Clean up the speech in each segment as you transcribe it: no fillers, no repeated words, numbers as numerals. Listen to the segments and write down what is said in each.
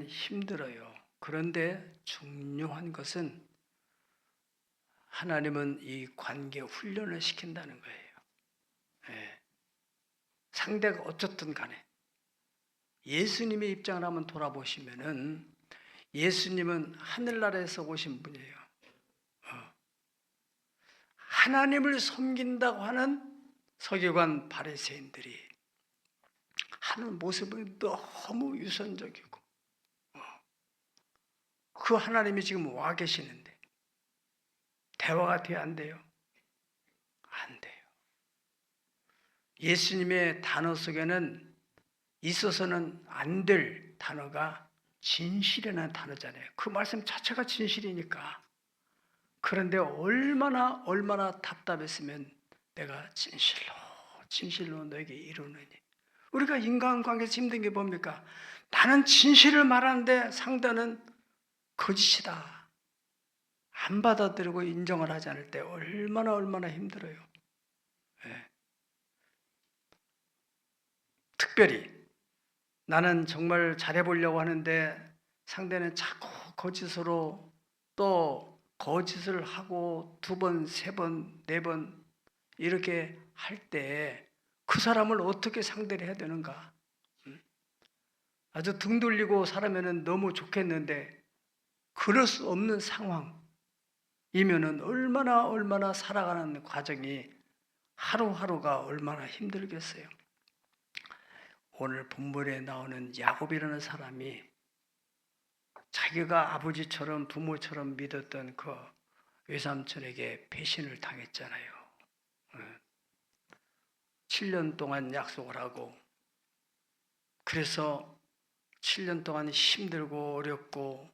힘들어요. 그런데 중요한 것은 하나님은 이 관계 훈련을 시킨다는 거예요. 예. 상대가 어쨌든 간에 예수님의 입장을 한번 돌아보시면은 예수님은 하늘나라에서 오신 분이에요. 하나님을 섬긴다고 하는 서기관 바리새인들이 하는 모습은 너무 유선적이고 그 하나님이 지금 와 계시는데 대화가 돼야 안 돼요? 안 돼요. 예수님의 단어 속에는 있어서는 안 될 단어가 진실이라는 단어잖아요. 그 말씀 자체가 진실이니까. 그런데 얼마나 답답했으면 내가 진실로 너에게 이루느니. 우리가 인간관계에서 힘든 게 뭡니까? 나는 진실을 말하는데 상대는 거짓이다. 안 받아들이고 인정을 하지 않을 때 얼마나 힘들어요. 예. 특별히 나는 정말 잘해보려고 하는데 상대는 자꾸 거짓으로 또 거짓을 하고 2번, 3번, 4번 이렇게 할 때 그 사람을 어떻게 상대를 해야 되는가? 아주 등 돌리고 살아면은 너무 좋겠는데 그럴 수 없는 상황이면은 얼마나 살아가는 과정이 하루하루가 얼마나 힘들겠어요. 오늘 본문에 나오는 야곱이라는 사람이 자기가 아버지처럼 부모처럼 믿었던 그 외삼촌에게 배신을 당했잖아요. 7년 동안 약속을 하고 그래서 7년 동안 힘들고 어렵고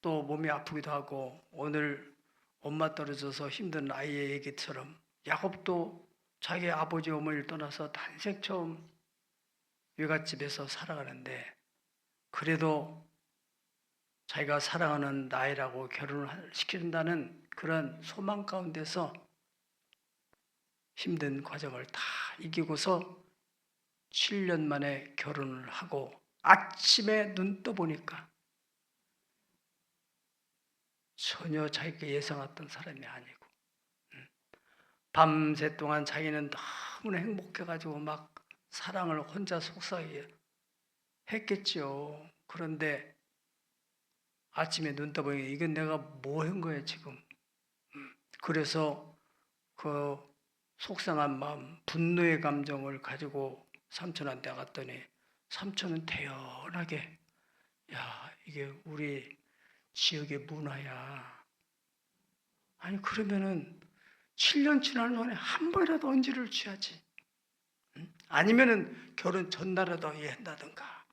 또 몸이 아프기도 하고 오늘 엄마 떨어져서 힘든 아이의 얘기처럼 야곱도 자기 아버지 어머니를 떠나서 탄생 처음 외갓집에서 살아가는데 그래도 자기가 사랑하는 나이라고 결혼을 시킨다는 그런 소망 가운데서 힘든 과정을 다 이기고서 7년 만에 결혼을 하고 아침에 눈 떠보니까 전혀 자기가 예상했던 사람이 아니고 밤새 동안 자기는 너무나 행복해가지고 막 사랑을 혼자 속삭이게 했겠지요. 그런데 아침에 눈 떠보니 이건 내가 뭐 한 거야 지금. 그래서 그 속상한 마음, 분노의 감정을 가지고 삼촌한테 갔더니 삼촌은 태연하게 야 이게 우리 지역의 문화야. 아니 그러면은 7년 지난 후에 한 번이라도 언지를 취하지. 아니면은 결혼 전날에도 이해한다든가.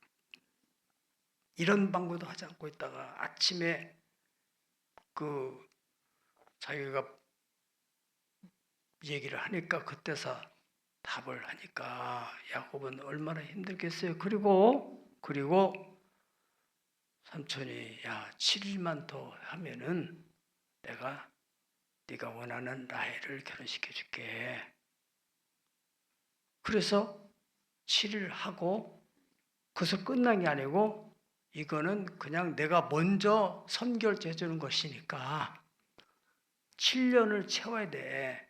이런 방법도 하지 않고 있다가 아침에 그 자기가 얘기를 하니까 그때서 답을 하니까 야곱은 얼마나 힘들겠어요. 그리고 삼촌이 야 7일만 더 하면은 내가 네가 원하는 라헬을 결혼시켜 줄게. 그래서 7일 하고 그래서 끝난 게 아니고 이거는 그냥 내가 먼저 선결해 주는 것이니까 7년을 채워야 돼.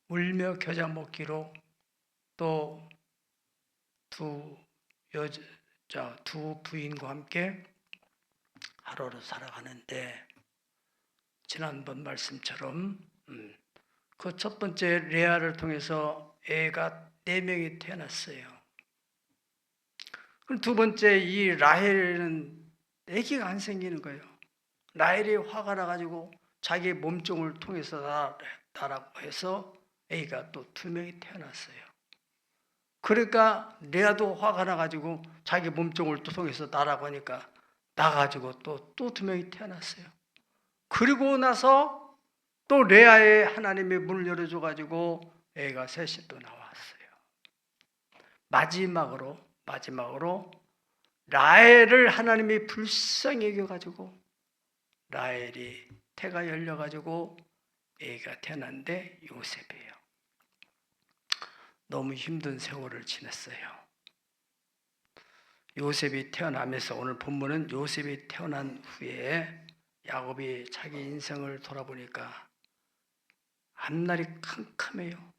울며 겨자 먹기로 또 두 부인과 함께 하루를 살아가는데 지난번 말씀처럼 그 첫 번째 레아를 통해서 애가 4명이 태어났어요. 그럼 두 번째 이 라헬은 아기가 안 생기는 거예요. 라헬이 화가 나가지고 자기 몸종을 통해서 나라고 해서 아기가 또 2명이 태어났어요. 그러니까 레아도 화가 나가지고 자기 몸종을 또 통해서 나라고 하니까 나가지고 또 2명이 태어났어요. 그리고 나서 또 레아의 하나님의 문을 열어줘가지고 애가 셋이 또 나왔어요. 마지막으로 라헬을 하나님이 불쌍히 여겨가지고 라헬이 태가 열려가지고 애가 태어났는데 요셉이에요. 너무 힘든 세월을 지냈어요. 요셉이 태어나면서, 오늘 본문은 요셉이 태어난 후에 야곱이 자기 인생을 돌아보니까 앞날이 캄캄해요.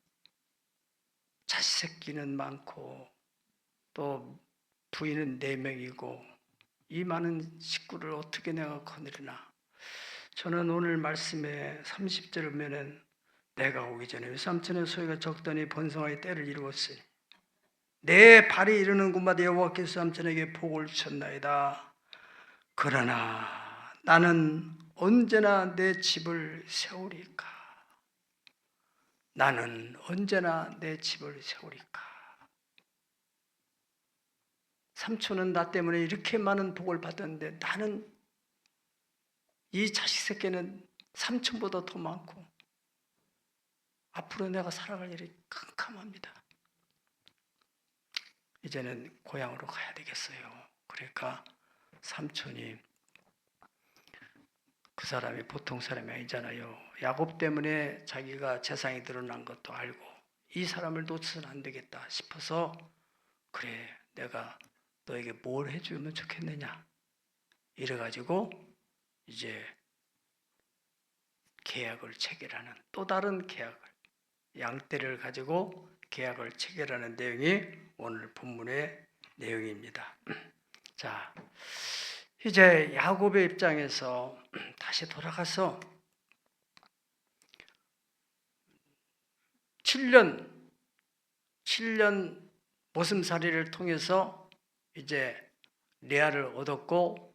자식 새끼는 많고 또 부인은 4명이고 이 많은 식구를 어떻게 내가 거느리나. 저는 오늘 말씀에 30절을 보면은 내가 오기 전에 외삼촌의 소리가 적더니 번성하여 때를 이루었으니 내 발이 이르는 곳마다 여호와께서 삼촌에게 복을 주셨나이다. 그러나 나는 언제나 내 집을 세우리까. 나는 언제나 내 집을 세우리까. 삼촌은 나 때문에 이렇게 많은 복을 받았는데 나는 이 자식 새끼는 삼촌보다 더 많고 앞으로 내가 살아갈 일이 캄캄합니다. 이제는 고향으로 가야 되겠어요. 그러니까 삼촌이, 그 사람이 보통 사람이 아니잖아요. 야곱 때문에 자기가 재산이 드러난 것도 알고 이 사람을 놓쳐서는 안 되겠다 싶어서, 그래 내가 너에게 뭘 해주면 좋겠느냐 이래가지고 이제 계약을 체결하는, 또 다른 계약을, 양떼를 가지고 계약을 체결하는 내용이 오늘 본문의 내용입니다. 자, 이제 야곱의 입장에서 다시 돌아가서 7년 모슴살이를 통해서 이제 레아를 얻었고,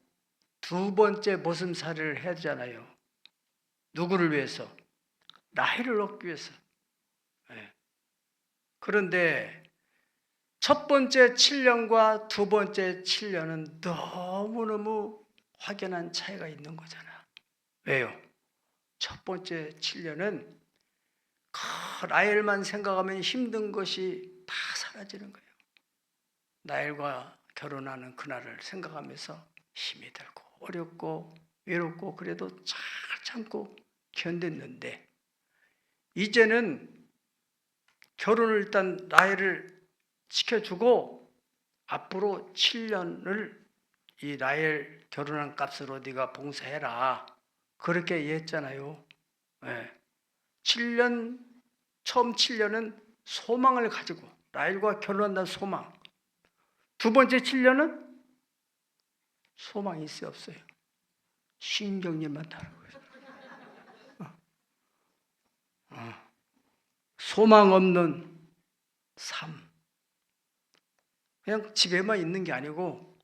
두 번째 모슴살이를 해야 되잖아요. 누구를 위해서? 라헬을 얻기 위해서. 그런데 첫 번째 7년과 두 번째 7년은 너무너무 확연한 차이가 있는 거잖아. 왜요? 첫 번째 7년은 라헬만 생각하면 힘든 것이 다 사라지는 거예요. 라헬과 결혼하는 그날을 생각하면서 힘이 들고 어렵고 외롭고 그래도 잘 참고 견뎠는데, 이제는 결혼을 일단 라헬을 시켜주고 앞으로 7년을 이 라헬 결혼한 값으로 네가 봉사해라, 그렇게 얘기했잖아요. 네. 7년, 처음 7년은 소망을 가지고 라헬과 결혼한다는 소망. 두 번째 7년은 소망이 있어요, 없어요? 신경질만 따르고 있어요. 소망 없는 삶. 그냥 집에만 있는 게 아니고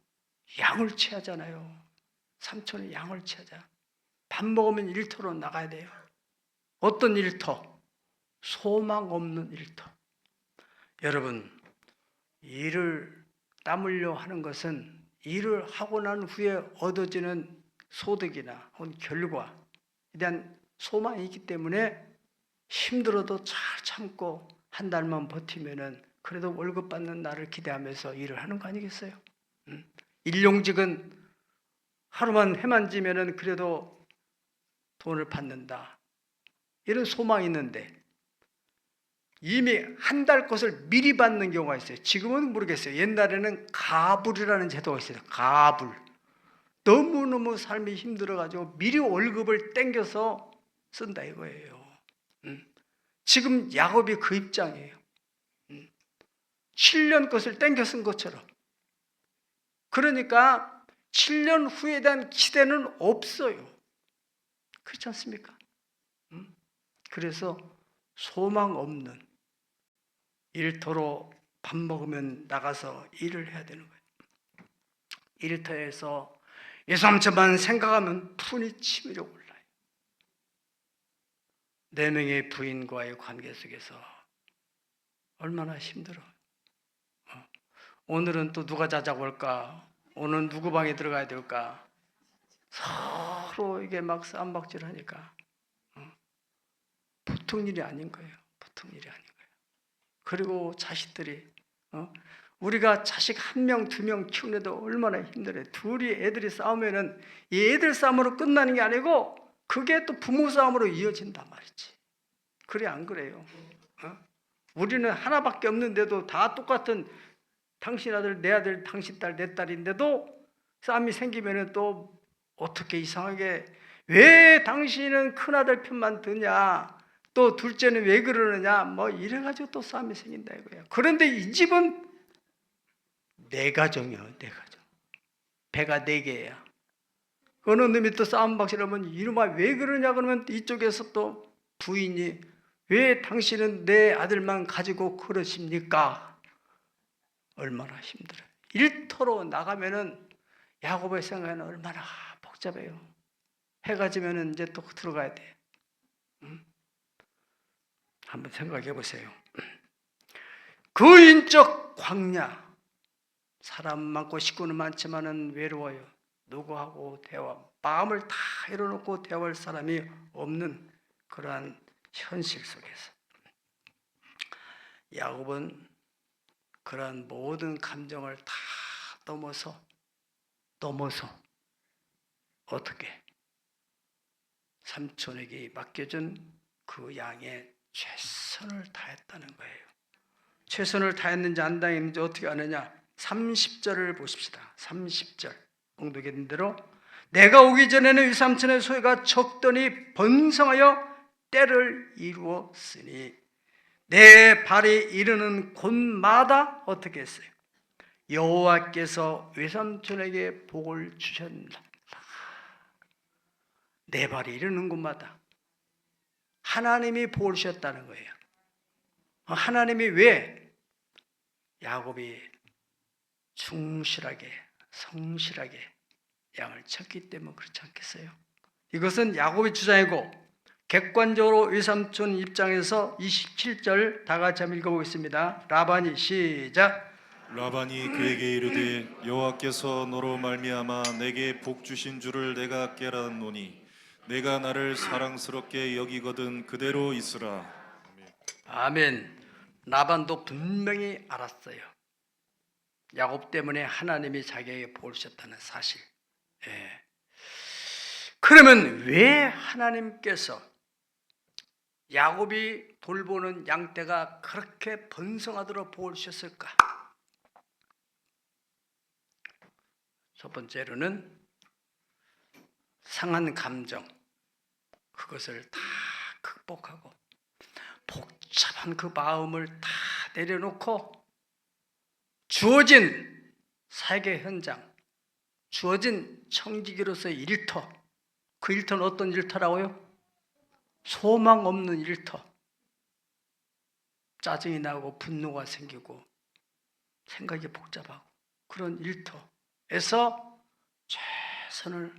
양을 취하잖아요. 삼촌이 양을 취하자. 밥 먹으면 일터로 나가야 돼요. 어떤 일터? 소망 없는 일터. 여러분, 일을 땀 흘려 하는 것은 일을 하고 난 후에 얻어지는 소득이나 혹은 결과에 대한 소망이 있기 때문에 힘들어도 잘 참고 한 달만 버티면은 그래도 월급 받는 날을 기대하면서 일을 하는 거 아니겠어요? 일용직은 하루만 해만 지면은 그래도 돈을 받는다, 이런 소망이 있는데 이미 한 달 것을 미리 받는 경우가 있어요. 지금은 모르겠어요. 옛날에는 가불이라는 제도가 있어요. 가불. 너무너무 삶이 힘들어가지고 미리 월급을 땡겨서 쓴다 이거예요. 지금 야곱이 그 입장이에요. 7년 것을 땡겨 쓴 것처럼. 그러니까 7년 후에 대한 기대는 없어요. 그렇지 않습니까? 그래서 소망 없는 일터로 밥 먹으면 나가서 일을 해야 되는 거예요. 일터에서 예삼천만 생각하면 푼이 치밀어 올라요. 4명의 부인과의 관계 속에서 얼마나 힘들어. 오늘은 또 누가 자자고 올까? 오늘 누구 방에 들어가야 될까? 서로 이게 막 쌈박질 하니까 보통 일이 아닌 거예요. 보통 일이 아닌 거예요. 그리고 자식들이, 우리가 자식 1명, 2명 키우는데도 얼마나 힘들어요. 둘이 애들이 싸우면은 이 애들 싸움으로 끝나는 게 아니고 그게 또 부모 싸움으로 이어진단 말이지. 그래 안 그래요? 우리는 하나밖에 없는데도 다 똑같은 당신 아들, 내 아들, 당신 딸, 내 딸인데도 싸움이 생기면은 또 어떻게 이상하게 왜 당신은 큰아들 편만 드냐, 또 둘째는 왜 그러느냐, 뭐 이래가지고 또 싸움이 생긴다 이거야. 그런데 이 집은 네 가정이요, 네 가정. 배가 네 개야. 어느 놈이 또 싸움 박시라면 이놈아 왜 그러냐 그러면 이쪽에서 또 부인이 왜 당신은 내 아들만 가지고 그러십니까? 얼마나 힘들어요. 일터로 나가면은 야곱의 생각에는 얼마나 복잡해요. 해가 지면은 이제 또 들어가야 돼. 한번 생각해 보세요. 그 인적 광야, 사람 많고 식구는 많지만은 외로워요. 누구하고 대화, 마음을 다 열어놓고 대화할 사람이 없는 그러한 현실 속에서 야곱은 그러한 모든 감정을 다 넘어서 어떻게 삼촌에게 맡겨준 그 양에 최선을 다했다는 거예요. 최선을 다했는지 안 다했는지 어떻게 아느냐? 30절을 보십시다. 30절 공독된 대로 내가 오기 전에는 외삼촌의 소유가 적더니 번성하여 때를 이루었으니 내 발이 이르는 곳마다 어떻게 했어요? 여호와께서 외삼촌에게 복을 주셨다. 내 발이 이르는 곳마다 하나님이 복을 주셨다는 거예요. 하나님이 왜? 야곱이 충실하게 성실하게 양을 쳤기 때문에 그렇지 않겠어요? 이것은 야곱의 주장이고 객관적으로 외삼촌 입장에서 27절 다 같이 한번 읽어보겠습니다. 라반이 시작. 라반이 그에게 이르되 여호와께서 너로 말미암아 내게 복 주신 줄을 내가 깨달았노니 내가 나를 사랑스럽게 여기거든 그대로 있으라. 아멘. 라반도 분명히 알았어요. 야곱 때문에 하나님이 자기에게 복을 주셨다는 사실. 예. 그러면 왜 하나님께서 야곱이 돌보는 양떼가 그렇게 번성하도록 복을 주셨을까? 첫 번째로는 상한 감정, 그것을 다 극복하고 복잡한 그 마음을 다 내려놓고 주어진 사역의 현장, 주어진 청지기로서의 일터, 그 일터는 어떤 일터라고요? 소망 없는 일터. 짜증이 나고 분노가 생기고 생각이 복잡하고 그런 일터에서 최선을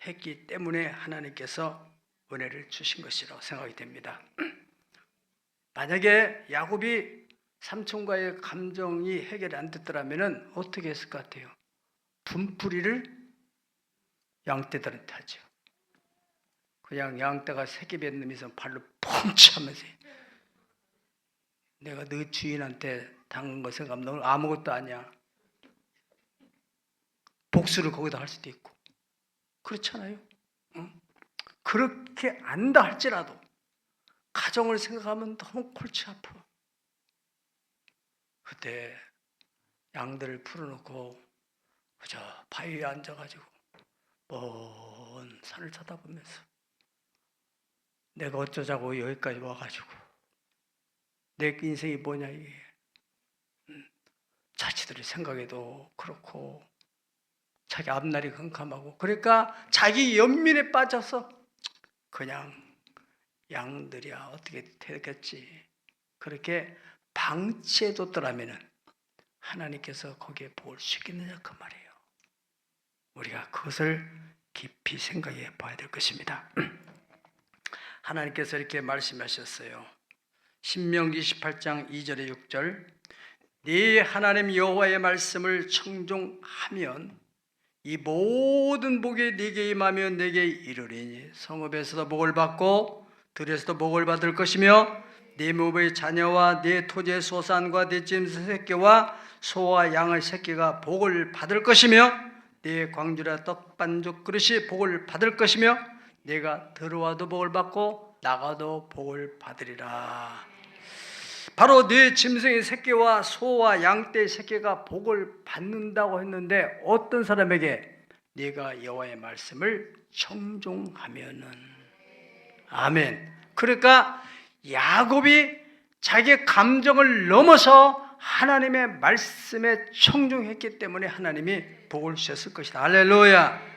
했기 때문에 하나님께서 은혜를 주신 것이라고 생각이 됩니다. 만약에 야곱이 삼촌과의 감정이 해결이 안 됐더라면 어떻게 했을 것 같아요? 분풀이를 양떼들한테 하죠. 그냥 양떼가 새끼 뱉는 놈이서 발로 펑치하면서 내가 너 주인한테 당한 거 생각하면 너 아무것도 아니야. 복수를 거기다 할 수도 있고 그렇잖아요. 응? 그렇게 안다 할지라도 가정을 생각하면 너무 골치 아파. 그때 양들을 풀어놓고 그저 바위에 앉아가지고 먼 산을 쳐다보면서 내가 어쩌자고 여기까지 와가지고 내 인생이 뭐냐 이게. 자치들의 생각에도 그렇고 자기 앞날이 캄캄하고 그러니까 자기 연민에 빠져서 그냥 양들이야 어떻게 되겠지 그렇게 방치해뒀더라면 하나님께서 거기에 복을 주겠느냐 그 말이에요. 우리가 그것을 깊이 생각해 봐야 될 것입니다. 하나님께서 이렇게 말씀하셨어요. 신명기 28장 2절에 6절 네 하나님 여호와의 말씀을 청종하면 이 모든 복이 네게 임하며 네게 이르리니 성읍에서도 복을 받고 들에서도 복을 받을 것이며 네 무의 자녀와 네 토지의 소산과 네 짐승 새끼와 소와 양의 새끼가 복을 받을 것이며 네 광주라 떡반죽 그릇이 복을 받을 것이며 네가 들어와도 복을 받고 나가도 복을 받으리라. 바로 네 짐승의 새끼와 소와 양떼의 새끼가 복을 받는다고 했는데 어떤 사람에게? 네가 여호와의 말씀을 청종하면은. 아멘. 그러니까 야곱이 자기의 감정을 넘어서 하나님의 말씀에 청종했기 때문에 하나님이 복을 주셨을 것이다. 할렐루야.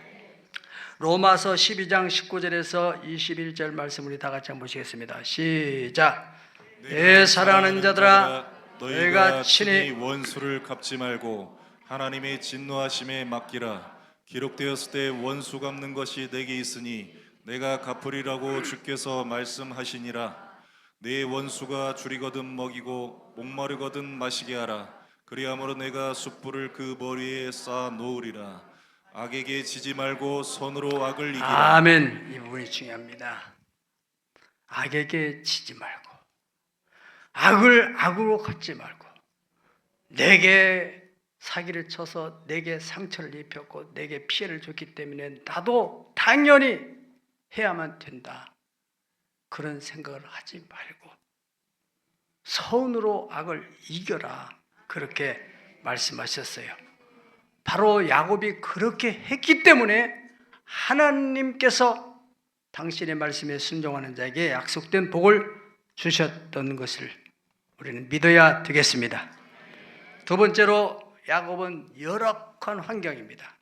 로마서 12장 19절에서 21절 말씀 우리 다 같이 한번 보시겠습니다. 시작. 내 사랑하는 자들아, 너희가 친히 원수를 갚지 말고 하나님의 진노하심에 맡기라. 기록되었을 때 원수 갚는 것이 내게 있으니 내가 갚으리라고 주께서 말씀하시니라. 내 원수가 줄이거든 먹이고 목마르거든 마시게 하라. 그리함으로 내가 숯불을 그 머리에 쌓아 놓으리라. 악에게 지지 말고 손으로 악을 이기라. 아멘. 이 부분이 중요합니다. 악에게 지지 말고, 악을 악으로 갚지 말고, 내게 사기를 쳐서 내게 상처를 입혔고 내게 피해를 줬기 때문에 나도 당연히 해야만 된다, 그런 생각을 하지 말고 선으로 악을 이겨라, 그렇게 말씀하셨어요. 바로 야곱이 그렇게 했기 때문에 하나님께서 당신의 말씀에 순종하는 자에게 약속된 복을 주셨던 것을 우리는 믿어야 되겠습니다. 두 번째로, 야곱은 열악한 환경입니다.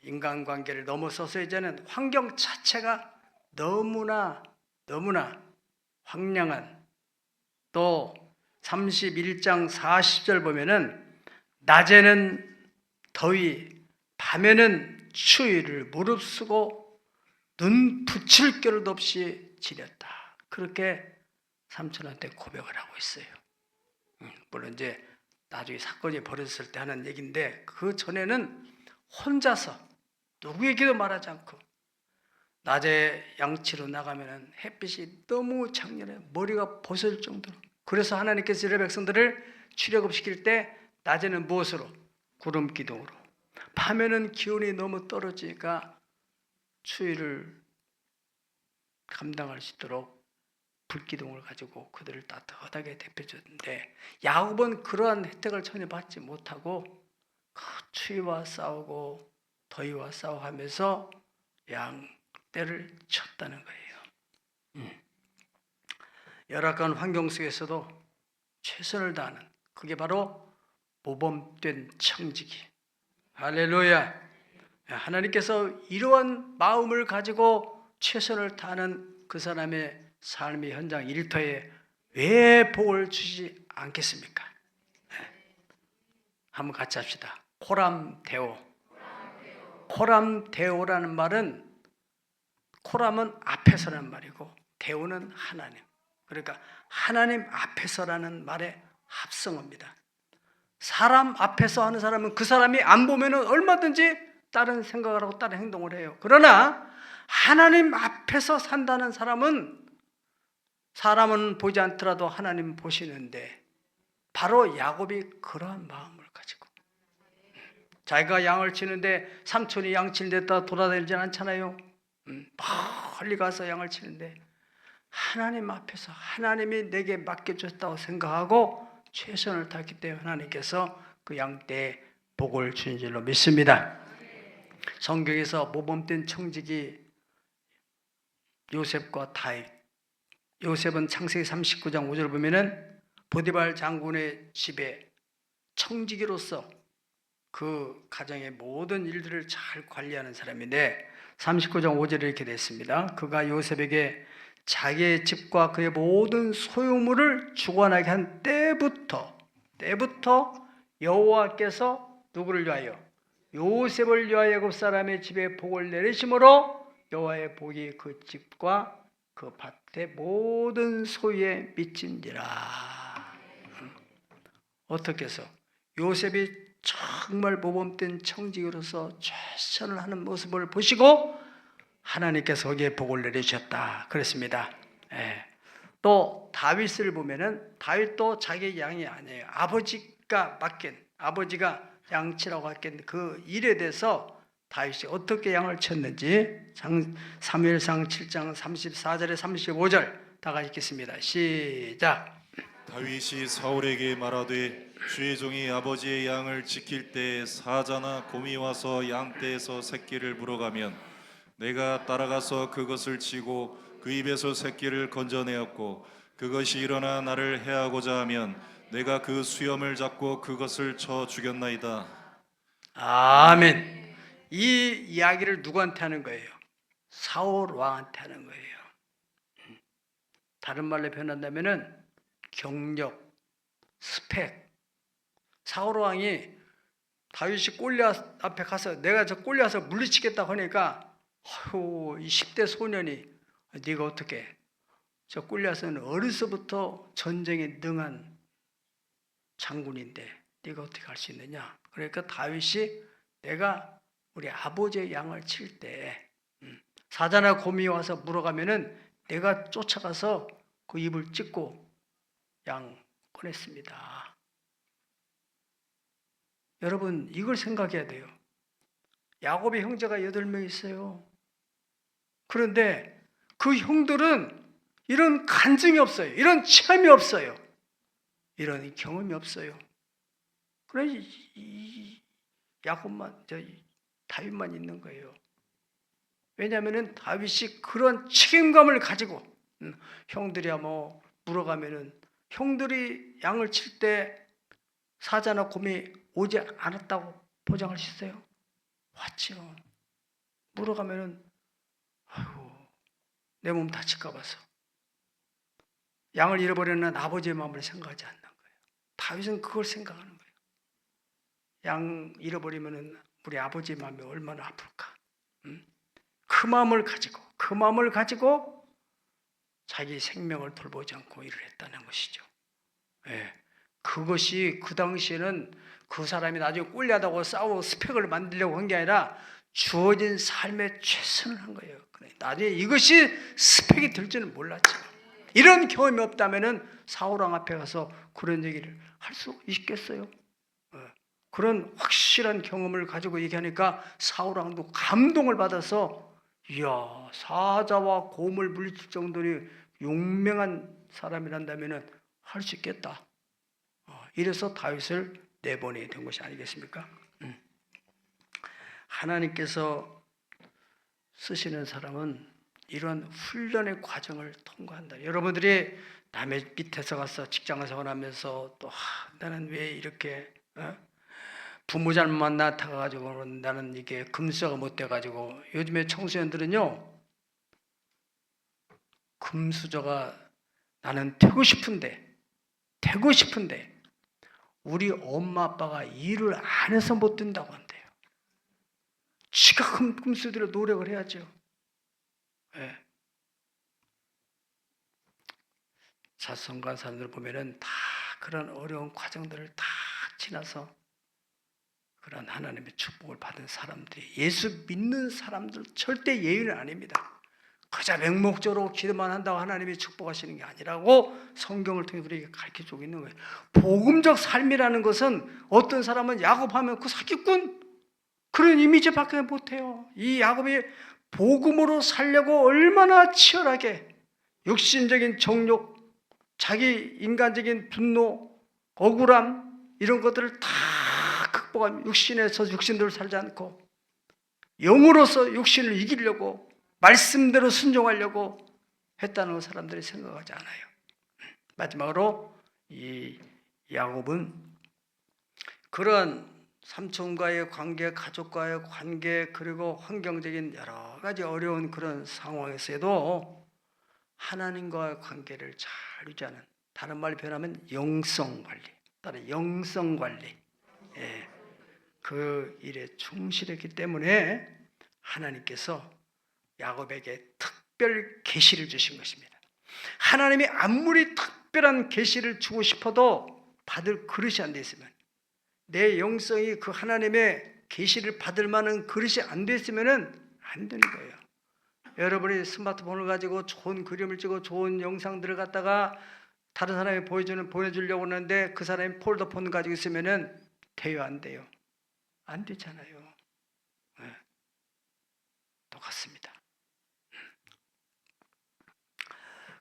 인간관계를 넘어서서 이제는 환경 자체가 너무나 황량한, 또 31장 40절 보면은 낮에는 더위, 밤에는 추위를 무릅쓰고 눈 붙일 겨를도 없이 지냈다, 그렇게 삼촌한테 고백을 하고 있어요. 물론 이제 나중에 사건이 벌어졌을 때 하는 얘기인데, 그 전에는 혼자서 누구에게도 말하지 않고 낮에 양치로 나가면 햇빛이 너무 장렬해 머리가 벗을 정도로, 그래서 하나님께서 이스라엘 백성들을 출애굽시킬 때 낮에는 무엇으로? 구름 기둥으로, 밤에는 기온이 너무 떨어지니까 추위를 감당할 수 있도록 불기둥을 가지고 그들을 따뜻하게 데펴줬는데, 야곱은 그러한 혜택을 전혀 받지 못하고 그 추위와 싸우고 더위와 싸워가면서 양떼를 쳤다는 거예요. 열악한 환경 속에서도 최선을 다하는, 그게 바로 모범된 청지기. 할렐루야. 하나님께서 이러한 마음을 가지고 최선을 다하는 그 사람의 삶의 현장 일터에 왜 복을 주시지 않겠습니까? 한번 같이 합시다. 코람데오. 코람데오라는 말은, 코람은 앞에서라는 말이고 데오는 하나님, 그러니까 하나님 앞에서라는 말의 합성어입니다. 사람 앞에서 하는 사람은 그 사람이 안 보면은 얼마든지 다른 생각을 하고 다른 행동을 해요. 그러나 하나님 앞에서 산다는 사람은, 사람은 보지 않더라도 하나님 보시는데, 바로 야곱이 그러한 마음을 가지고, 자기가 양을 치는데 삼촌이 양 치는 데다 돌아다니지 않잖아요. 멀리 가서 양을 치는데 하나님 앞에서 하나님이 내게 맡겨줬다고 생각하고 최선을 다했기 때문에 하나님께서 그 양떼에 복을 주신 줄로 믿습니다. 성경에서 모범된 청지기 요셉과 다윗. 요셉은 창세기 39장 5절 보면은 보디발 장군의 집에 청지기로서 그 가정의 모든 일들을 잘 관리하는 사람인데, 39장 5절에 이렇게 됐습니다. 그가 요셉에게 자기의 집과 그의 모든 소유물을 주관하게 한 때부터 여호와께서 누구를 위하여? 요셉을 위하여 애굽 사람의 집에 복을 내리심으로 여호와의 복이 그 집과 그 밭의 모든 소유에 미친지라. 어떻게 해서? 요셉이 정말 모범된 청지기로서 최선을 하는 모습을 보시고 하나님께서 거기에 복을 내리셨다 그랬습니다. 또 다윗을 보면은, 다윗도 자기 양이 아니에요. 아버지가 양치라고 했겠는데 그 일에 대해서 다윗이 어떻게 양을 쳤는지 사무엘상 7장 34절에 35절 다 같이 읽겠습니다. 시작. 다윗이 사울에게 말하되 주의 종이 아버지의 양을 지킬 때 사자나 곰이 와서 양떼에서 새끼를 물어가면 내가 따라가서 그것을 치고 그 입에서 새끼를 건져내었고 그것이 일어나 나를 해하고자 하면 내가 그 수염을 잡고 그것을 쳐 죽였나이다. 아멘. 이 이야기를 누구한테 하는 거예요? 사울 왕한테 하는 거예요. 다른 말로 표현한다면은 경력, 스펙. 사울 왕이 다윗이 골리앗 앞에 가서 내가 저 골리앗을 물리치겠다고 하니까 아유, 이 10대 소년이 네가 어떻게 저 골리앗은 어려서부터 전쟁에 능한 장군인데 네가 어떻게 할 수 있느냐. 그러니까 다윗이 내가 우리 아버지의 양을 칠 때 사자나 곰이 와서 물어가면은 내가 쫓아가서 그 입을 찢고 양 꺼냈습니다. 여러분 이걸 생각해야 돼요. 야곱의 형제가 8명 있어요. 그런데 그 형들은 이런 간증이 없어요. 이런 체험이 없어요. 이런 경험이 없어요. 그래 이 야곱만 다윗만 있는 거예요. 왜냐하면 다윗이 그런 책임감을 가지고 형들이야 뭐 물어가면은 형들이 양을 칠 때 사자나 곰이 오지 않았다고 보장할 수 있어요? 왔죠. 물어가면은 아이고 내 몸 다칠까 봐서 양을 잃어버리는 아버지의 마음을 생각하지 않는 거예요. 다윗은 그걸 생각하는 거예요. 양 잃어버리면은 우리 아버지의 마음이 얼마나 아플까. 그 마음을 가지고 자기 생명을 돌보지 않고 일을 했다는 것이죠. 예. 그것이 그 당시에는 그 사람이 나중에 꼴리하다고 싸우고 스펙을 만들려고 한 게 아니라 주어진 삶에 최선을 한 거예요. 나중에 이것이 스펙이 될 줄은 몰랐죠. 이런 경험이 없다면 사울왕 앞에 가서 그런 얘기를 할 수 있겠어요? 그런 확실한 경험을 가지고 얘기하니까 사울왕도 감동을 받아서 이야 사자와 곰을 물리칠 정도로 용맹한 사람이란다면 할 수 있겠다. 이래서 다윗을 내보내야 된 것이 아니겠습니까? 하나님께서 쓰시는 사람은 이런 훈련의 과정을 통과한다. 여러분들이 남의 밑에서 가서 직장생활 하면서 또 나는 왜 이렇게 부모 잘못만 나타가지고 나는 이게 금수저가 못 돼가지고 요즘에 청소년들은요 금수저가 나는 되고 싶은데 우리 엄마 아빠가 일을 안 해서 못 된다고 한대요. 지가 금수저로 노력을 해야죠. 예. 자선관 사람들 보면은 다 그런 어려운 과정들을 다 지나서 그런 하나님의 축복을 받은 사람들이 예수 믿는 사람들 절대 예외는 아닙니다. 그저 맹목적으로 기도만 한다고 하나님이 축복하시는 게 아니라고 성경을 통해 우리에게 가르쳐주고 있는 거예요. 복음적 삶이라는 것은 어떤 사람은 야곱하면 그 사기꾼 그런 이미지밖에 못해요. 이 야곱이 복음으로 살려고 얼마나 치열하게 육신적인 정욕, 자기 인간적인 분노, 억울함 이런 것들을 다 극복하며 육신에서 육신대로 살지 않고 영으로서 육신을 이기려고 말씀대로 순종하려고 했다는 걸 사람들이 생각하지 않아요. 마지막으로 이 야곱은 그런 삼촌과의 관계, 가족과의 관계 그리고 환경적인 여러 가지 어려운 그런 상황에서도 하나님과의 관계를 잘 유지하는 다른 말로 표현하면 영성관리 따로 영성관리 그 일에 충실했기 때문에 하나님께서 야곱에게 특별 계시를 주신 것입니다. 하나님이 아무리 특별한 계시를 주고 싶어도 받을 그릇이 안 돼 있으면 내 영성이 그 하나님의 계시를 받을 만한 그릇이 안 돼 있으면 안 되는 거예요. 여러분이 스마트폰을 가지고 좋은 그림을 찍고 좋은 영상들을 갖다가 다른 사람이 보내주려고 하는데 그 사람이 폴더폰 가지고 있으면 돼요, 안 돼요? 안 되잖아요. 네. 똑같습니다.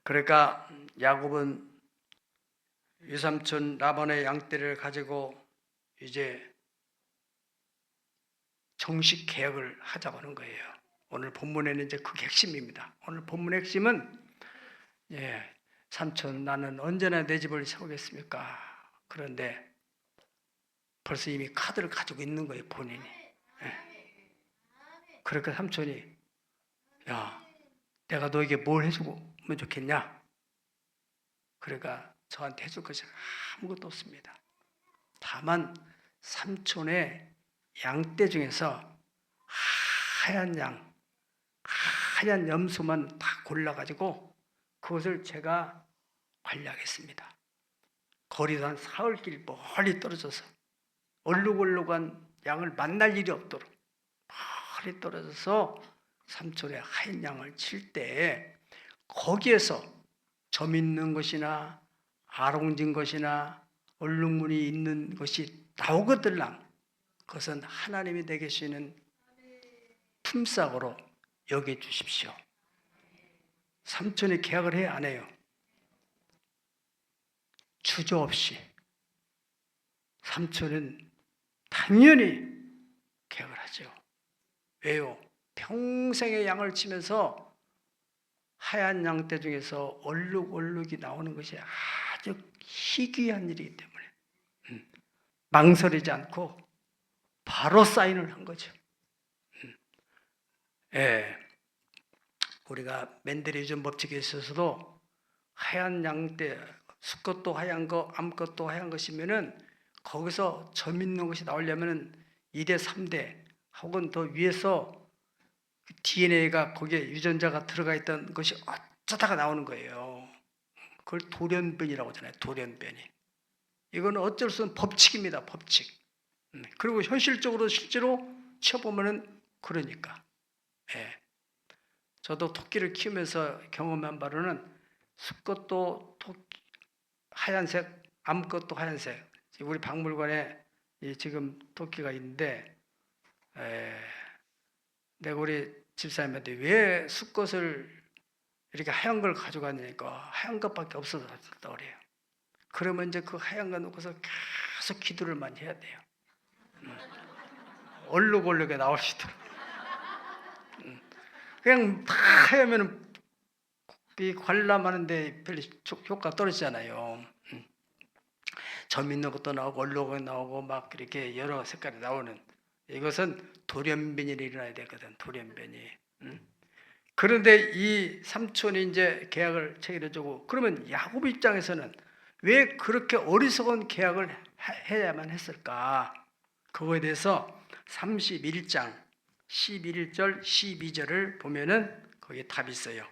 그러니까 야곱은 외삼촌 라반의 양떼를 가지고 이제 정식 개혁을 하자고 하는 거예요. 오늘 본문에는 이제 그게 핵심입니다. 오늘 본문의 핵심은 삼촌 나는 언제나 내 집을 세우겠습니까? 그런데 벌써 이미 카드를 가지고 있는 거예요, 본인이. 그러니까 삼촌이 야, 내가 너에게 뭘 해주면 좋겠냐? 그러니까 저한테 해줄 것이 아무것도 없습니다. 다만 삼촌의 양떼 중에서 하얀 양, 하얀 염소만 다 골라가지고 그것을 제가 관리하겠습니다. 거리도 한 사흘길 멀리 떨어져서 얼룩얼룩한 양을 만날 일이 없도록 멀리 떨어져서 삼촌의 하얀 양을 칠 때 거기에서 점 있는 것이나 아롱진 것이나 얼룩무늬 있는 것이 나오거들랑 그것은 하나님이 내게 주시는 품삯으로 여겨 주십시오. 삼촌이 계약을 해야 안 해요? 주저없이 삼촌은 당연히 계약을 하죠. 왜요? 평생의 양을 치면서 하얀 양떼 중에서 얼룩얼룩이 나오는 것이 아주 희귀한 일이기 때문에 망설이지 않고 바로 사인을 한 거죠. 우리가 멘델리즘 법칙에 있어서도 하얀 양떼, 수컷도 하얀 거, 암컷도 하얀 것이면은 거기서 점 있는 것이 나오려면은 2대, 3대 혹은 더 위에서 DNA가 거기에 유전자가 들어가 있던 것이 어쩌다가 나오는 거예요. 그걸 돌연변이라고 하잖아요. 돌연변이. 이건 어쩔 수 없는 법칙입니다. 법칙. 그리고 현실적으로 실제로 쳐보면은 그러니까. 저도 토끼를 키우면서 경험한 바로는 수컷도 하얀색, 암컷도 하얀색. 우리 박물관에 지금 토끼가 있는데 내가 우리 집사님한테 왜 수컷을 이렇게 하얀 걸 가져갔냐니까 하얀 것밖에 없었다 그래요. 그러면 이제 그 하얀 거 놓고서 계속 기도를 많이 해야 돼요. 얼룩얼룩에 나올 수 있도록. 그냥 다 하얀면 이 관람하는데 별로 효과 떨어지잖아요. 점 있는 것도 나오고 얼룩이 나오고 막 이렇게 여러 색깔이 나오는 이것은 돌연변이 일어나야 되거든. 돌연변이. 그런데 이 삼촌이 이제 계약을 체결해주고 그러면 야곱 입장에서는 왜 그렇게 어리석은 계약을 해야만 했을까? 그거에 대해서 31장 11절 12절을 보면은 거기에 답이 있어요.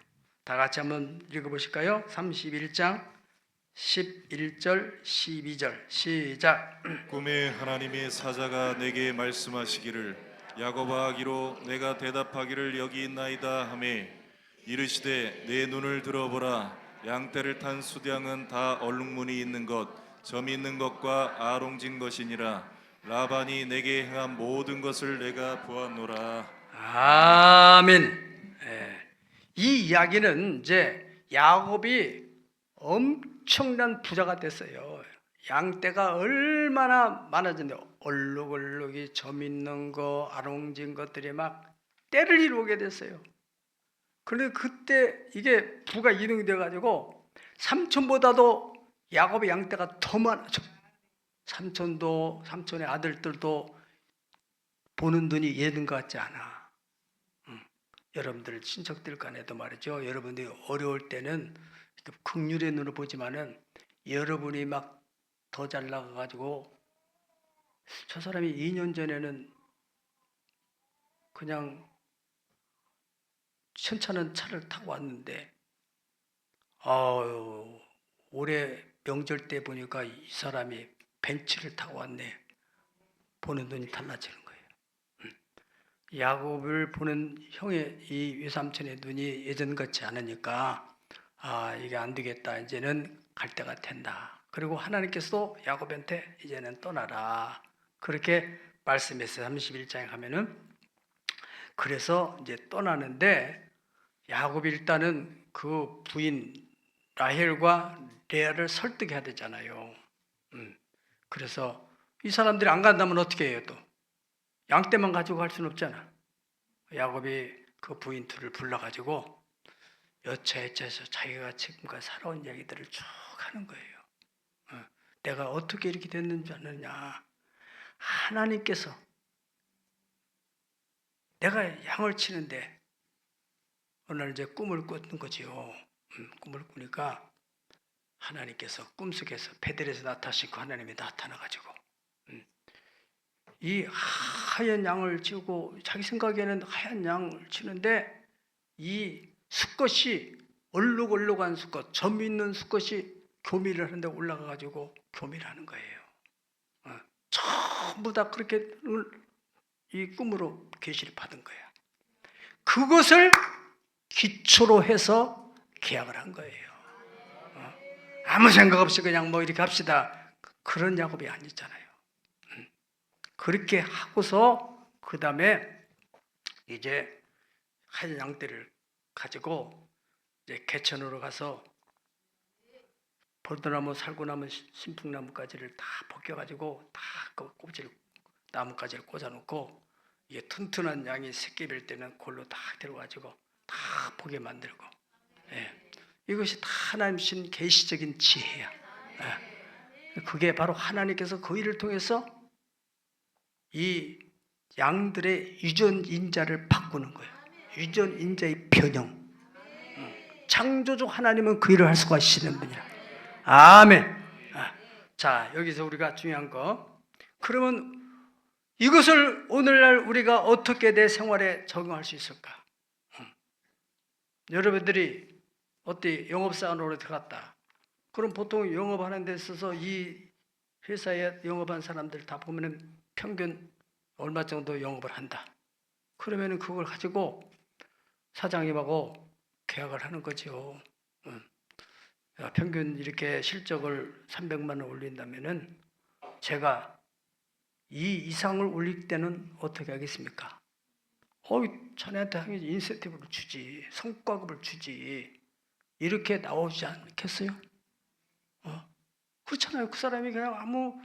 다 같이 한번 읽어보실까요? 31장 11절 12절 시작. 꿈에 하나님의 사자가 내게 말씀하시기를 야곱아 하기로 내가 대답하기를 여기 있나이다 하매 이르시되 내 눈을 들어보라 양떼를 탄 수량은 다 얼룩무늬 있는 것 점 있는 것과 아롱진 것이니라 라반이 내게 행한 모든 것을 내가 보았노라. 아멘. 이 이야기는 이제 야곱이 엄청난 부자가 됐어요. 양떼가 얼마나 많아졌는데 얼룩얼룩이 점 있는 거 아롱진 것들이 막 때를 이루게 됐어요. 그런데 그때 이게 부가 이동이 돼가지고 삼촌보다도 야곱의 양떼가 더 많아져. 삼촌의 아들들도 보는 눈이 예전 것 같지 않아. 여러분들 친척들 간에도 말이죠. 여러분들이 어려울 때는 긍휼의 눈으로 보지만은 여러분이 막 더 잘 나가가지고 저 사람이 2년 전에는 그냥 현찮은 차를 타고 왔는데 올해 명절 때 보니까 이 사람이 벤츠를 타고 왔네. 보는 눈이 달라지는 거예요. 야곱을 보는 형의 이 외삼촌의 눈이 예전 같지 않으니까 이게 안 되겠다. 이제는 갈 때가 된다. 그리고 하나님께서도 야곱한테 이제는 떠나라. 그렇게 말씀했어요. 31장에 가면은. 그래서 이제 떠나는데 야곱이 일단은 그 부인 라헬과 레아를 설득해야 되잖아요. 그래서 이 사람들이 안 간다면 어떻게 해요? 또 양떼만 가지고 갈 수는 없잖아. 야곱이 그 부인 둘을 불러가지고 여차여차해서 자기가 지금까지 살아온 이야기들을 쭉 하는 거예요. 내가 어떻게 이렇게 됐는지 아느냐. 하나님께서 내가 양을 치는데 어느 날 이제 꿈을 꿨는 거지요. 꿈을 꾸니까 하나님께서 꿈속에서 베델에서 나타나시고 하나님이 나타나가지고 이 하얀 양을 치고 자기 생각에는 하얀 양을 치는데 이 수컷이 얼룩얼룩한 수컷, 점 있는 수컷이 교미를 하는데 올라가가지고 교미를 하는 거예요. 전부 다 그렇게 이 꿈으로 계시를 받은 거야. 그것을 기초로 해서 계약을 한 거예요. 아무 생각 없이 그냥 뭐 이렇게 합시다. 그런 야곱이 아니잖아요. 그렇게 하고서 그 다음에 이제 하얀 양떼를 가지고 이제 개천으로 가서 포도나무, 살구나무, 신풍나무까지를 다 벗겨가지고 다 그 꼽질 나무까지를 꽂아놓고 이게 튼튼한 양이 새끼빌 때는 골로 다 데려가지고 다 보게 만들고, 이것이 다 하나님 신 계시적인 지혜야. 그게 바로 하나님께서 그 일을 통해서 이 양들의 유전인자를 바꾸는 거예요. 유전인자의 변형. 창조주 하나님은 그 일을 할 수가 있는 분이라. 아멘. 자, 여기서 우리가 중요한 거. 그러면 이것을 오늘날 우리가 어떻게 내 생활에 적용할 수 있을까? 여러분들이 어때 영업사원으로 들어갔다. 그럼 보통 영업하는 데 있어서 이 회사에 영업한 사람들 다 보면은 평균 얼마 정도 영업을 한다. 그러면은 그걸 가지고 사장님하고 계약을 하는 거죠. 평균 이렇게 실적을 300만 원 올린다면은 제가 이 이상을 올릴 때는 어떻게 하겠습니까? 자네한테 당연히 인센티브를 주지, 성과급을 주지, 이렇게 나오지 않겠어요? 그렇잖아요. 그 사람이 그냥 아무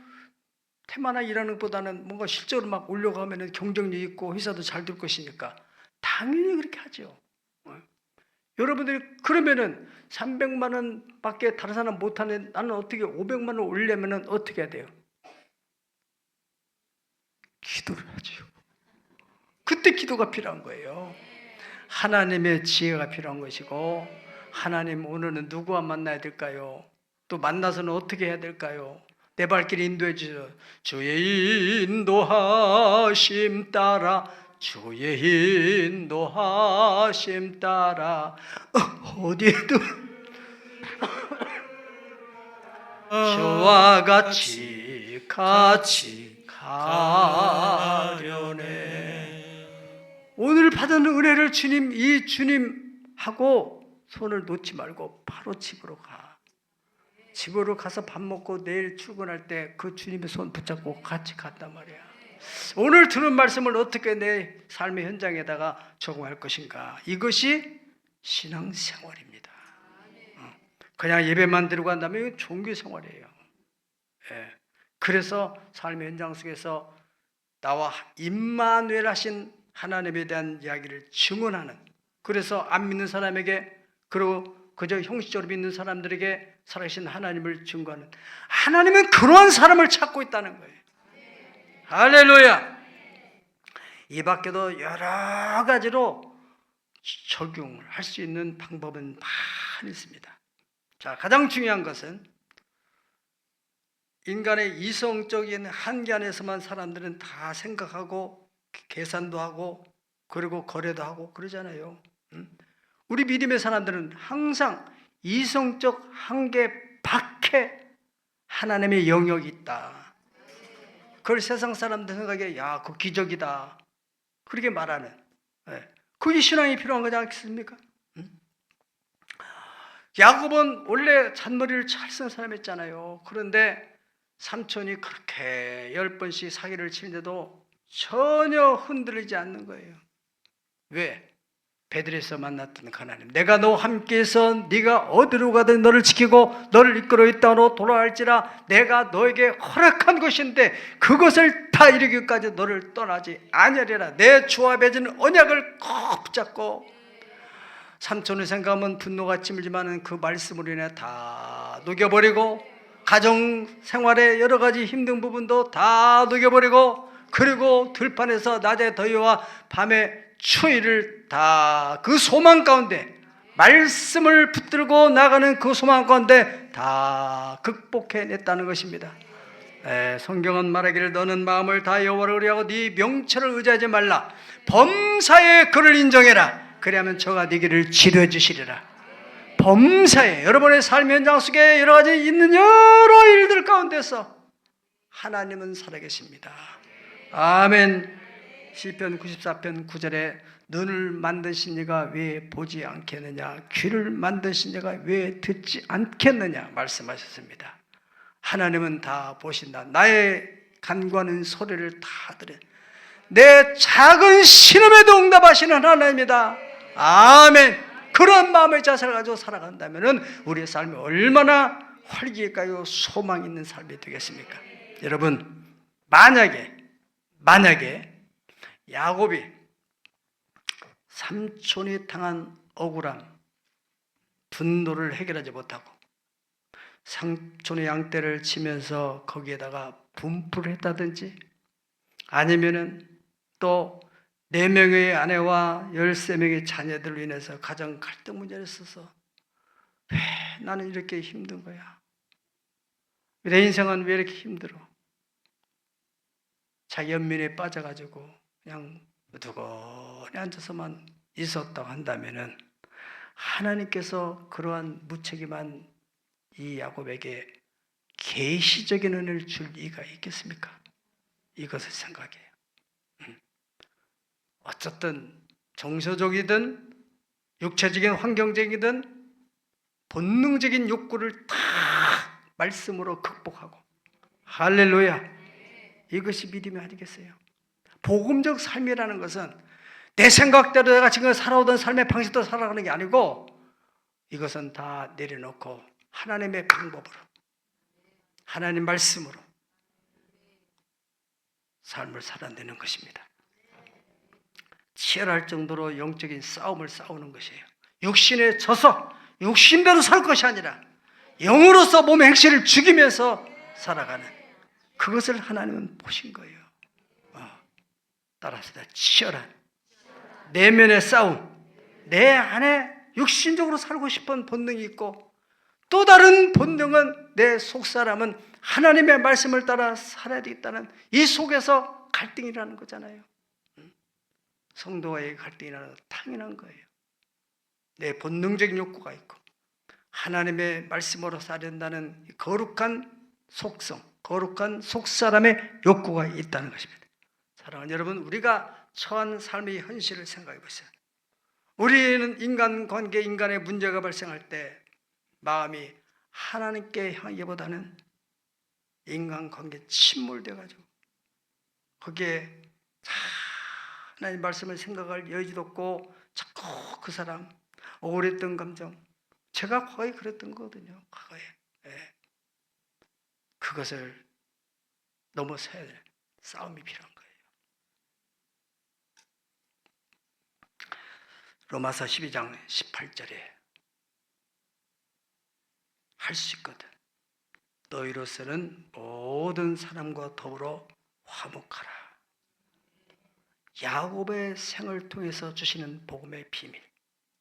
테마나 일하는 것보다는 뭔가 실적으로 막 올려가면 경쟁력 있고 회사도 잘 될 것이니까 당연히 그렇게 하죠. 여러분들이 그러면은 300만 원밖에 다른 사람 못하는 나는 어떻게 500만 원 올리려면 어떻게 해야 돼요? 기도를 하죠. 그때 기도가 필요한 거예요. 하나님의 지혜가 필요한 것이고, 하나님 오늘은 누구와 만나야 될까요? 또 만나서는 어떻게 해야 될까요? 내 발길 인도해 주셔. 주의 인도하심 따라, 주의 인도하심 따라 어디에도 주와 같이 가려네. 오늘 받은 은혜를 주님, 이 주님하고 손을 놓지 말고 바로 집으로 가. 집으로 가서 밥 먹고 내일 출근할 때 그 주님의 손 붙잡고 같이 갔단 말이야. 오늘 들은 말씀을 어떻게 내 삶의 현장에다가 적용할 것인가. 이것이 신앙생활입니다. 그냥 예배만 드리고 한다면 이건 종교생활이에요. 그래서 삶의 현장 속에서 나와 임마누엘 하신 하나님에 대한 이야기를 증언하는, 그래서 안 믿는 사람에게, 그리고 그저 형식적으로 믿는 사람들에게 살아계신 하나님을 증거하는, 하나님은 그러한 사람을 찾고 있다는 거예요. 할렐루야. 이 밖에도 여러 가지로 적용을 할 수 있는 방법은 많이 있습니다. 자, 가장 중요한 것은 인간의 이성적인 한계 안에서만 사람들은 다 생각하고 계산도 하고 그리고 거래도 하고 그러잖아요. 우리 믿음의 사람들은 항상 이성적 한계 밖에 하나님의 영역이 있다. 그걸 세상 사람들 생각에 야, 그 기적이다. 그렇게 말하는. 그게 신앙이 필요한 거지 않겠습니까? 야곱은 원래 잔머리를 잘 쓴 사람이었잖아요. 그런데 삼촌이 그렇게 10번씩 사기를 치는데도 전혀 흔들리지 않는 거예요. 왜? 베들에서 만났던 그 하나님, 내가 너와 함께해서 네가 어디로 가든 너를 지키고 너를 이끌어 이 땅으로 돌아갈지라 내가 너에게 허락한 것인데 그것을 다 이루기까지 너를 떠나지 아니하리라. 내 주와 맺은 언약을 꼭 붙잡고, 삼촌을 생각하면 분노가 찜을지만 그 말씀으로 인해 다 녹여버리고, 가정생활의 여러 가지 힘든 부분도 다 녹여버리고, 그리고 들판에서 낮의 더위와 밤의 추위를 다 그 소망 가운데, 말씀을 붙들고 나가는 그 소망 가운데 다 극복해냈다는 것입니다. 성경은 말하기를 너는 마음을 다 여호와를 의뢰하고 네 명철을 의지하지 말라. 범사에 그를 인정해라. 그리하면 저가 네 길을 치료해 주시리라. 범사에, 여러분의 삶의 현장 속에 여러 가지 있는 여러 일들 가운데서 하나님은 살아계십니다. 아멘. 시편 94편 9절에 눈을 만드신 이가 왜 보지 않겠느냐, 귀를 만드신 이가 왜 듣지 않겠느냐 말씀하셨습니다. 하나님은 다 보신다. 나의 간구하는 소리를 다 들어 내 작은 신음에도 응답하시는 하나님이다. 아멘. 그런 마음의 자세를 가지고 살아간다면 우리의 삶이 얼마나 활기있고 소망 있는 삶이 되겠습니까? 여러분, 만약에 야곱이 삼촌이 당한 억울함, 분노를 해결하지 못하고 삼촌의 양떼를 치면서 거기에다가 분풀을 했다든지, 아니면은 또 4명의 아내와 13명의 자녀들로 인해서 가정 갈등 문제를 있어서 왜 나는 이렇게 힘든 거야? 내 인생은 왜 이렇게 힘들어? 자기 연민에 빠져가지고 그냥 두고니 앉아서만 있었다고 한다면은 하나님께서 그러한 무책임한 이 야곱에게 계시적인 은혜를 줄 이가 있겠습니까? 이것을 생각해요. 어쨌든 정서적이든 육체적인 환경적이든 본능적인 욕구를 다 말씀으로 극복하고, 할렐루야, 이것이 믿음이 아니겠어요? 복음적 삶이라는 것은 내 생각대로 내가 지금 살아오던 삶의 방식대로 살아가는 게 아니고, 이것은 다 내려놓고 하나님의 방법으로, 하나님 말씀으로 삶을 살아내는 것입니다. 치열할 정도로 영적인 싸움을 싸우는 것이에요. 육신에 져서 육신대로 살 것이 아니라 영으로서 몸의 행실을 죽이면서 살아가는, 그것을 하나님은 보신 거예요. 따라합시다. 치열한 내면의 싸움, 내 안에 육신적으로 살고 싶은 본능이 있고, 또 다른 본능은, 내 속사람은 하나님의 말씀을 따라 살아야 되겠다는 이 속에서 갈등이라는 거잖아요. 성도와의 갈등이라는 당연한 거예요. 내 본능적인 욕구가 있고 하나님의 말씀으로 살아야 된다는 거룩한 속성, 거룩한 속사람의 욕구가 있다는 것입니다. 사랑하는 여러분, 우리가 처한 삶의 현실을 생각해 보세요. 우리는 인간관계, 인간의 문제가 발생할 때 마음이 하나님께 향하기보다는 인간관계에 침몰돼가지고 거기에 하나님 말씀을 생각할 여지도 없고 자꾸 그 사람, 억울했던 감정, 제가 과거에 그랬던 거거든요. 과거에. 그것을 넘어서야 될 싸움이 필요한 거예요. 로마서 12장 18절에 할 수 있거든. 너희로서는 모든 사람과 더불어 화목하라. 야곱의 생을 통해서 주시는 복음의 비밀.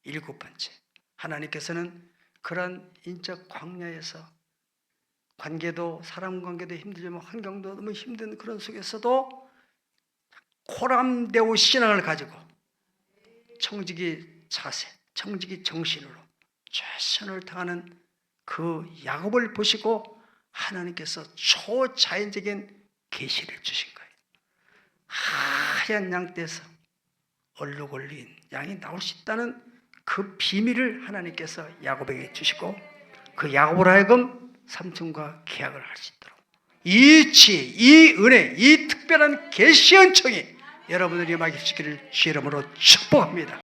7번째, 하나님께서는 그런 인적 광야에서 관계도, 사람 관계도 힘들지만 환경도 너무 힘든 그런 속에서도 코람데오 신앙을 가지고 청지기 자세, 청지기 정신으로 최선을 다하는 그 야곱을 보시고 하나님께서 초자연적인 계시를 주신 거예요. 하얀 양떼에서 얼룩올린 양이 나올 수 있다는 그 비밀을 하나님께서 야곱에게 주시고, 그 야곱으로 하여금 삼촌과 계약을 할 수 있도록 이 지혜, 이 은혜, 이 특별한 계시 은총이 여러분들이 임하시기를 주의 이름으로 축복합니다.